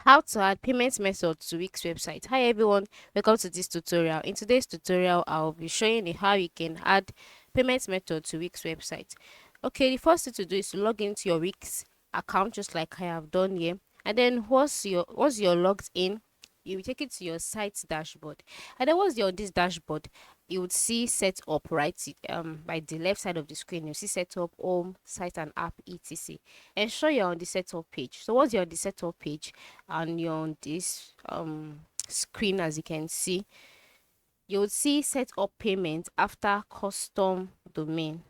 How to add payment method to Wix website. Hi everyone, welcome to this tutorial. In today's tutorial, I'll be showing you how you can add payment method to Wix website. Okay, the first thing to do is to log into your Wix account just like I have done here. And then once you're logged in, you will take it to your site dashboard. And then once you're on this dashboard, you would see setup right by the left side of the screen. You see setup, home, site and app, etc. Ensure you're on the setup page. So once you're on the setup page and you're on this screen, as you can see, you'll see set up payment after custom domain,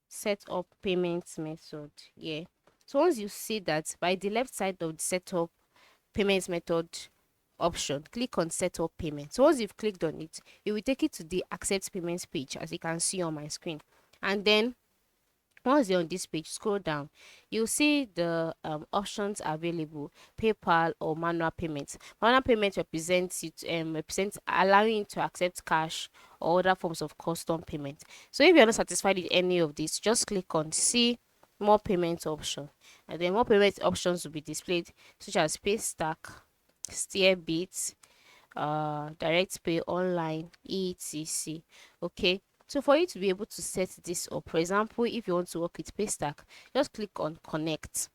set up payment method. Yeah, so once you see that, by the left side of the setup payment method option, click on set up payment. So once you've clicked on it, it will take you to the accept payments page, as you can see on my screen. And then once you're on this page, scroll down, you'll see the options available: PayPal or manual payments. Manual payment represents allowing you to accept cash or other forms of custom payment. So if you're not satisfied with any of this, just click on see more payment option, and then more payment options will be displayed, such as Paystack, Steerbit, direct pay, online, etc. Okay, so for you to be able to set this up, for example, if you want to work with Paystack, just click on connect.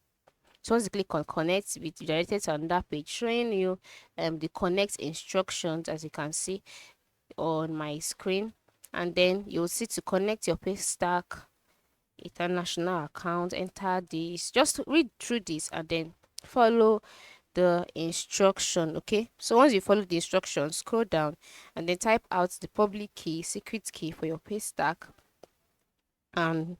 So once you click on connect, it will be directed to another page showing you the connect instructions, as you can see on my screen. And then you'll see to connect your Paystack international account, enter this, just read through this and then follow the instruction. Okay, so once you follow the instructions, scroll down and then type out the public key, secret key for your Paystack. And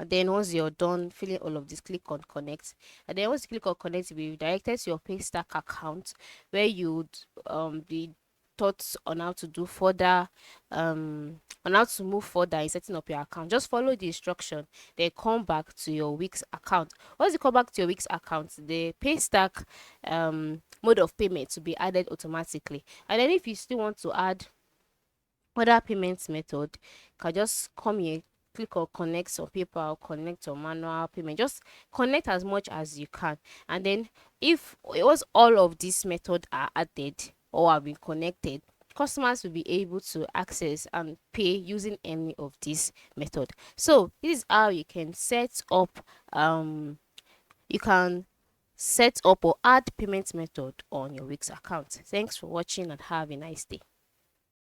then once you're done filling all of this, click on connect. And then once you click on connect, you'll be directed to your Paystack account, where you'd be taught on how to do further on how to move further in setting up your account. Just follow the instruction, then come back to your Wix account. Once you come back to your Wix account, the Paystack mode of payment to be added automatically. And then if you still want to add other payments method, you can just come here, click on connect or PayPal, connect or manual payment. Just connect as much as you can. And then if once all of these methods are added or have been connected, customers will be able to access and pay using any of this method. So this is how you can set up you can set up or add payment method on your Wix account. Thanks for watching and have a nice day.